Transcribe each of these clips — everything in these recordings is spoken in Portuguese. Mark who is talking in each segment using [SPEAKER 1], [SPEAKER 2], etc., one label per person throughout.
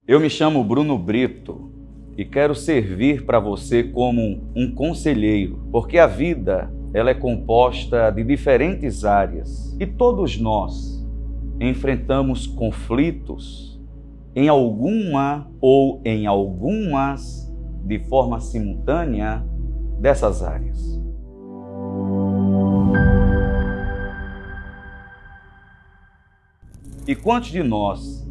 [SPEAKER 1] Eu me chamo Bruno Brito e quero servir para você como um conselheiro, porque a vida ela é composta de diferentes áreas e todos nós enfrentamos conflitos em alguma ou em algumas de forma simultânea dessas áreas. E quantos de nós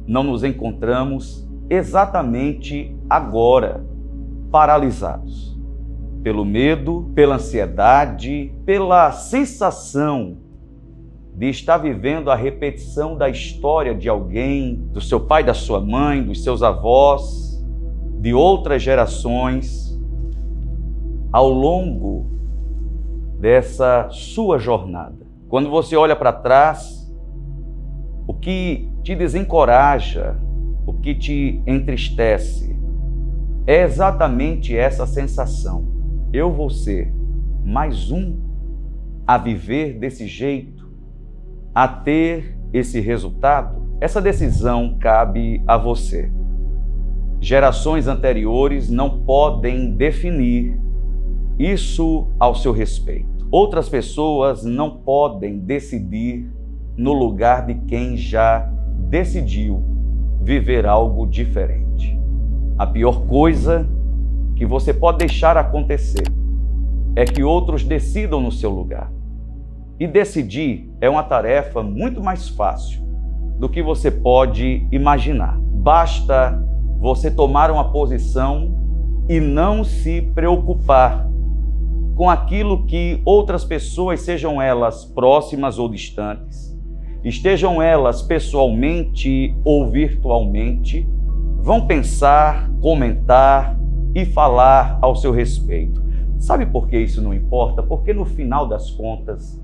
[SPEAKER 1] não nos encontramos exatamente agora paralisados pelo medo, pela ansiedade, pela sensação de estar vivendo a repetição da história de alguém, do seu pai, da sua mãe, dos seus avós, de outras gerações, ao longo dessa sua jornada. Quando você olha para trás, o que te desencoraja, o que te entristece, é exatamente essa sensação. Eu vou ser mais um a viver desse jeito, a ter esse resultado? Essa decisão cabe a você. Gerações anteriores não podem definir isso ao seu respeito. Outras pessoas não podem decidir no lugar de quem já decidiu viver algo diferente. A pior coisa que você pode deixar acontecer é que outros decidam no seu lugar. E decidir é uma tarefa muito mais fácil do que você pode imaginar. Basta você tomar uma posição e não se preocupar com aquilo que outras pessoas, sejam elas próximas ou distantes, estejam elas pessoalmente ou virtualmente, vão pensar, comentar e falar ao seu respeito. Sabe por que isso não importa? Porque no final das contas,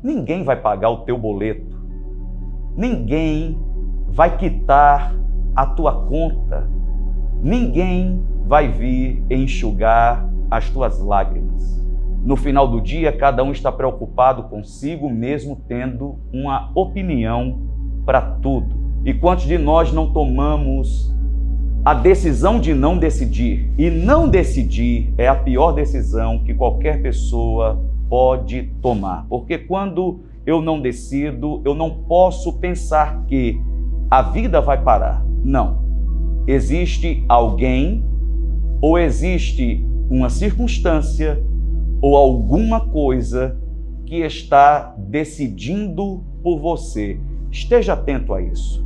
[SPEAKER 1] ninguém vai pagar o teu boleto, ninguém vai quitar a tua conta, ninguém vai vir enxugar as tuas lágrimas. No final do dia, cada um está preocupado consigo mesmo, tendo uma opinião para tudo. E quantos de nós não tomamos a decisão de não decidir? E não decidir é a pior decisão que qualquer pessoa pode tomar. Porque quando eu não decido, eu não posso pensar que a vida vai parar. Não. Existe alguém ou existe uma circunstância ou alguma coisa que está decidindo por você. Esteja atento a isso.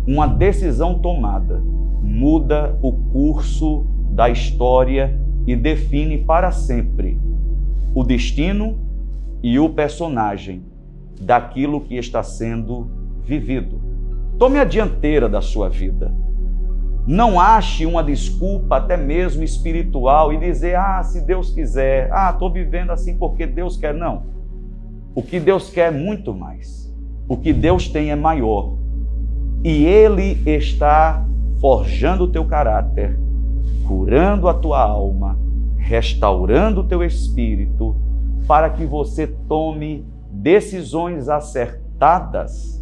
[SPEAKER 1] Uma decisão tomada muda o curso da história e define para sempre o destino e o personagem daquilo que está sendo vivido. Tome a dianteira da sua vida. Não ache uma desculpa, até mesmo espiritual, e dizer, se Deus quiser, estou vivendo assim porque Deus quer. Não. O que Deus quer é muito mais. O que Deus tem é maior. E Ele está forjando o teu caráter, curando a tua alma, restaurando o teu espírito, para que você tome decisões acertadas,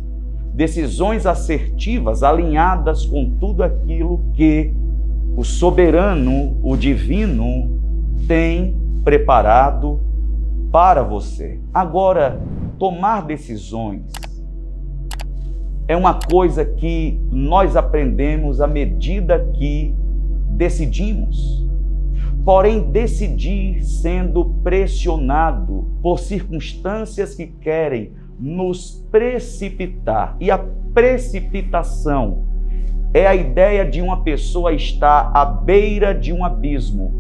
[SPEAKER 1] decisões assertivas, alinhadas com tudo aquilo que o soberano, o divino, tem preparado para você. Agora, tomar decisões é uma coisa que nós aprendemos à medida que decidimos. Porém, decidir sendo pressionado por circunstâncias que querem nos precipitar. E a precipitação é a ideia de uma pessoa estar à beira de um abismo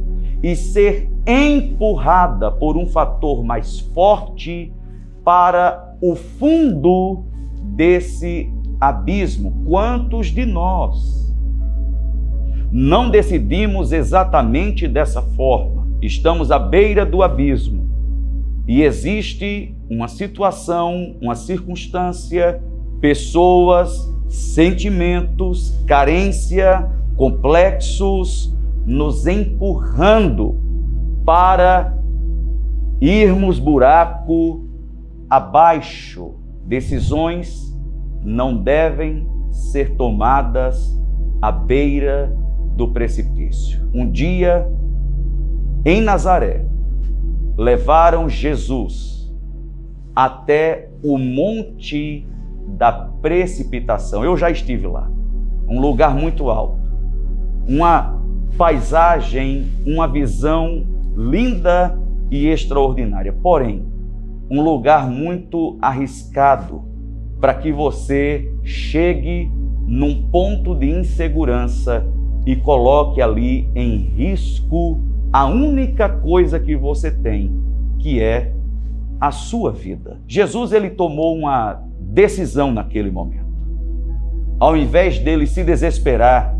[SPEAKER 1] e ser empurrada por um fator mais forte para o fundo desse abismo. Quantos de nós não decidimos exatamente dessa forma? Estamos à beira do abismo e existe uma situação, uma circunstância, pessoas, sentimentos, carência, complexos, nos empurrando para irmos buraco abaixo. Decisões não devem ser tomadas à beira do precipício. Um dia, em Nazaré, levaram Jesus até o Monte da Precipitação. Eu já estive lá. Um lugar muito alto. Uma paisagem, uma visão linda e extraordinária. Porém, um lugar muito arriscado para que você chegue num ponto de insegurança e coloque ali em risco a única coisa que você tem, que é a sua vida. Jesus, ele tomou uma decisão naquele momento. Ao invés dele se desesperar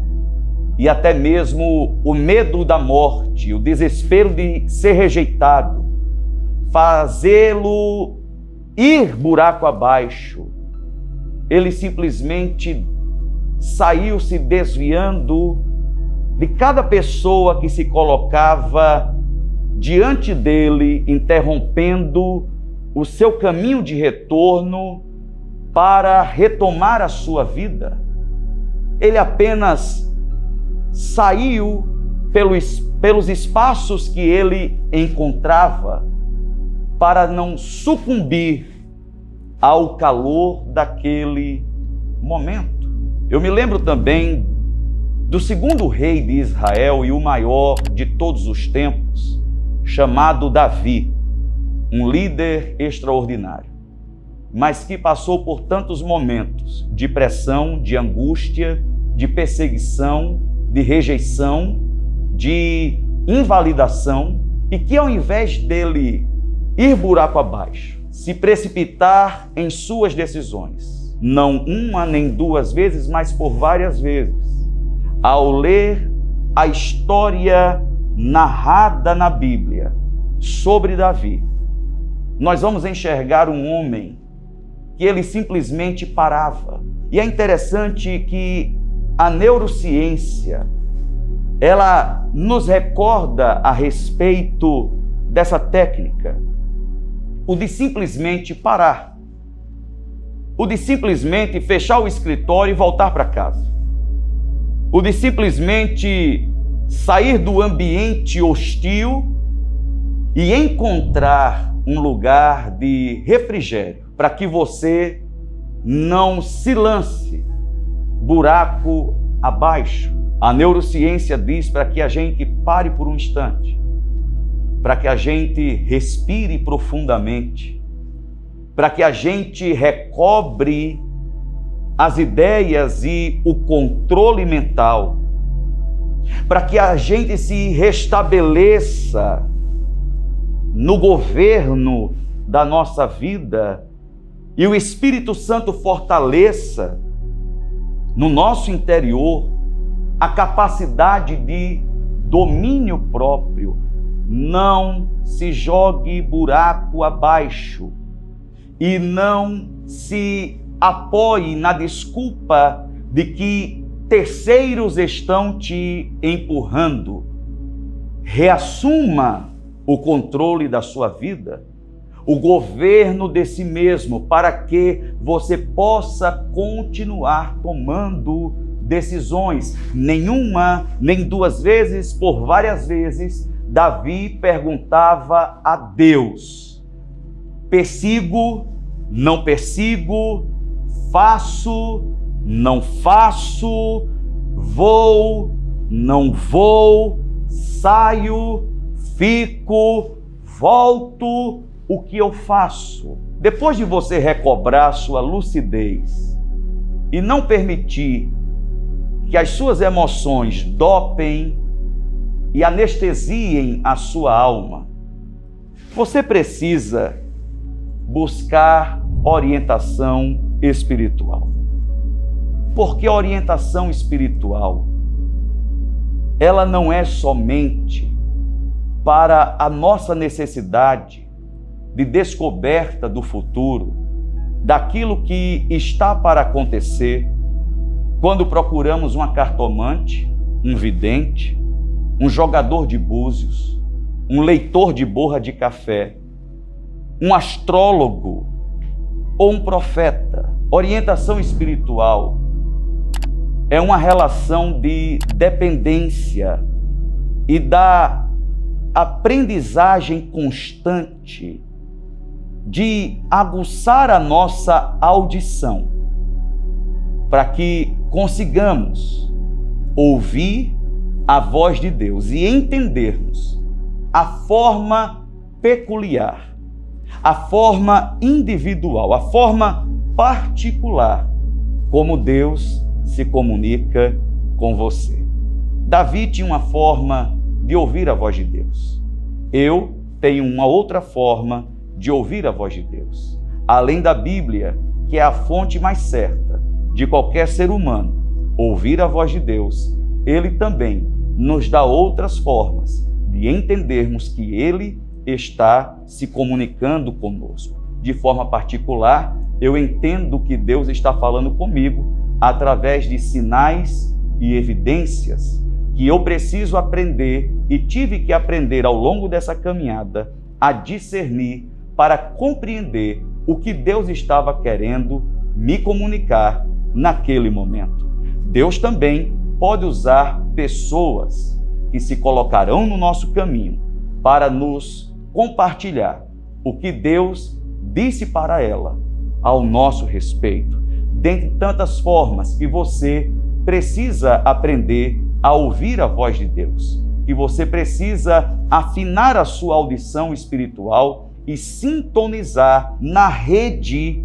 [SPEAKER 1] e até mesmo o medo da morte, o desespero de ser rejeitado, fazê-lo ir buraco abaixo, ele simplesmente saiu se desviando de cada pessoa que se colocava diante dele, interrompendo o seu caminho de retorno para retomar a sua vida. Ele apenas saiu pelos espaços que ele encontrava para não sucumbir ao calor daquele momento. Eu me lembro também do segundo rei de Israel e o maior de todos os tempos, chamado Davi, um líder extraordinário, mas que passou por tantos momentos de pressão, de angústia, de perseguição, de rejeição, de invalidação, e que ao invés dele ir buraco abaixo, se precipitar em suas decisões, não uma nem duas vezes, mas por várias vezes, ao ler a história narrada na Bíblia sobre Davi, nós vamos enxergar um homem que ele simplesmente parava. E é interessante que a neurociência, ela nos recorda a respeito dessa técnica, o de simplesmente parar, o de simplesmente fechar o escritório e voltar para casa, o de simplesmente sair do ambiente hostil e encontrar um lugar de refrigério para que você não se lance buraco abaixo. A neurociência diz para que a gente pare por um instante, para que a gente respire profundamente, para que a gente recobre as ideias e o controle mental, para que a gente se restabeleça no governo da nossa vida e o Espírito Santo fortaleça no nosso interior a capacidade de domínio próprio. Não se jogue buraco abaixo e não se apoie na desculpa de que terceiros estão te empurrando. Reassuma o controle da sua vida, o governo de si mesmo, para que você possa continuar tomando decisões. Nenhuma, nem duas vezes, por várias vezes, Davi perguntava a Deus: persigo, não persigo, faço, não faço, vou, não vou, saio, fico, volto, o que eu faço? Depois de você recobrar sua lucidez e não permitir que as suas emoções dopem e anestesiem a sua alma, você precisa buscar orientação espiritual. Porque a orientação espiritual, ela não é somente para a nossa necessidade de descoberta do futuro, daquilo que está para acontecer, quando procuramos uma cartomante, um vidente, um jogador de búzios, um leitor de borra de café, um astrólogo ou um profeta. Orientação espiritual É uma relação de dependência e da aprendizagem constante de aguçar a nossa audição para que consigamos ouvir a voz de Deus e entendermos a forma peculiar, a forma individual, a forma particular como Deus se comunica com você. Davi tinha uma forma de ouvir a voz de Deus. Eu tenho uma outra forma de ouvir a voz de Deus. Além da Bíblia, que é a fonte mais certa de qualquer ser humano ouvir a voz de Deus, Ele também nos dá outras formas de entendermos que Ele está se comunicando conosco. De forma particular, eu entendo que Deus está falando comigo através de sinais e evidências que eu preciso aprender e tive que aprender ao longo dessa caminhada a discernir para compreender o que Deus estava querendo me comunicar naquele momento. Deus também pode usar pessoas que se colocarão no nosso caminho para nos compartilhar o que Deus disse para ela ao nosso respeito. Dentre tantas formas que você precisa aprender a ouvir a voz de Deus, que você precisa afinar a sua audição espiritual e sintonizar na rede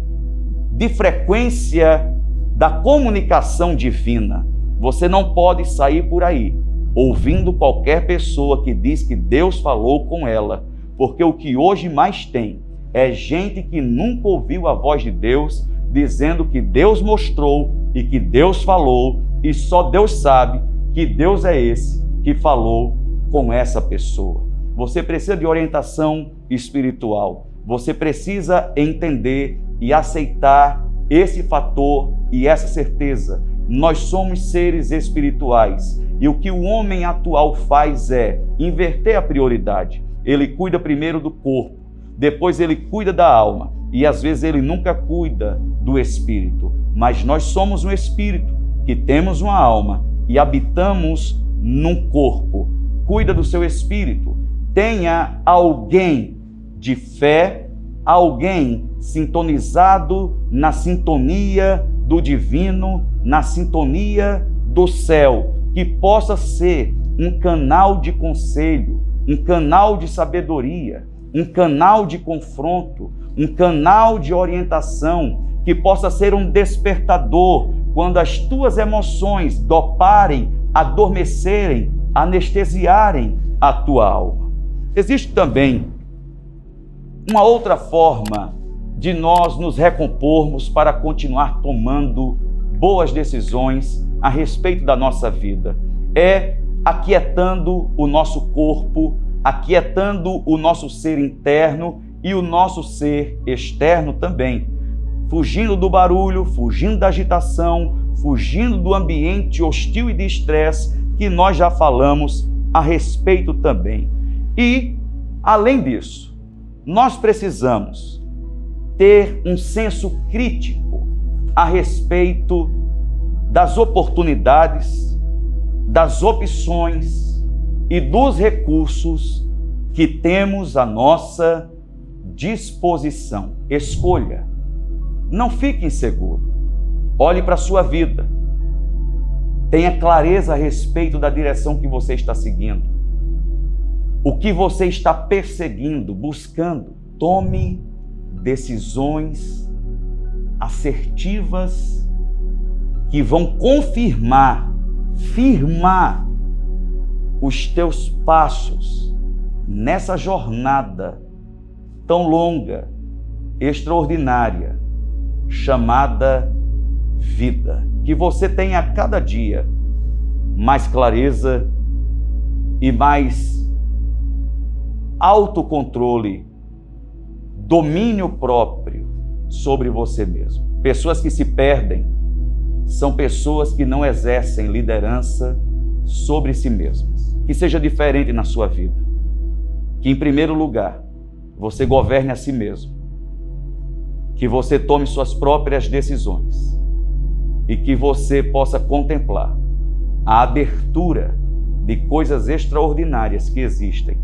[SPEAKER 1] de frequência da comunicação divina. Você não pode sair por aí ouvindo qualquer pessoa que diz que Deus falou com ela, porque o que hoje mais tem é gente que nunca ouviu a voz de Deus, dizendo que Deus mostrou e que Deus falou, e só Deus sabe que Deus é esse que falou com essa pessoa. Você precisa de orientação espiritual. Você precisa entender e aceitar esse fator e essa certeza. Nós somos seres espirituais e o que o homem atual faz é inverter a prioridade. Ele cuida primeiro do corpo, depois ele cuida da alma e às vezes ele nunca cuida do espírito. Mas nós somos um espírito que temos uma alma e habitamos num corpo. Cuida do seu espírito. Tenha alguém de fé, alguém sintonizado na sintonia do divino, na sintonia do céu, que possa ser um canal de conselho, um canal de sabedoria, um canal de confronto, um canal de orientação, que possa ser um despertador quando as tuas emoções doparem, adormecerem, anestesiarem a tua alma. Existe também uma outra forma de nós nos recompormos para continuar tomando boas decisões a respeito da nossa vida. É aquietando o nosso corpo, aquietando o nosso ser interno e o nosso ser externo também. Fugindo do barulho, fugindo da agitação, fugindo do ambiente hostil e de estresse que nós já falamos a respeito também. E, além disso, nós precisamos ter um senso crítico a respeito das oportunidades, das opções e dos recursos que temos à nossa disposição. Escolha. Não fique inseguro. Olhe para a sua vida. Tenha clareza a respeito da direção que você está seguindo. O que você está perseguindo, buscando. Tome decisões assertivas que vão firmar os teus passos nessa jornada tão longa, extraordinária, chamada vida. Que você tenha a cada dia mais clareza e mais autocontrole, domínio próprio sobre você mesmo. Pessoas que se perdem são pessoas que não exercem liderança sobre si mesmas. Que seja diferente na sua vida. Que, em primeiro lugar, você governe a si mesmo. Que você tome suas próprias decisões. e que você possa contemplar a abertura de coisas extraordinárias que existem,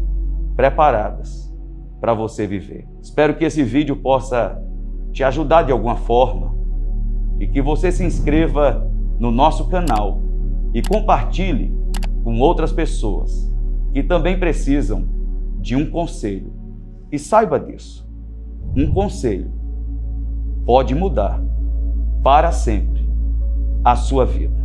[SPEAKER 1] preparadas para você viver. Espero que esse vídeo possa te ajudar de alguma forma e que você se inscreva no nosso canal e compartilhe com outras pessoas que também precisam de um conselho. E saiba disso, um conselho pode mudar para sempre a sua vida.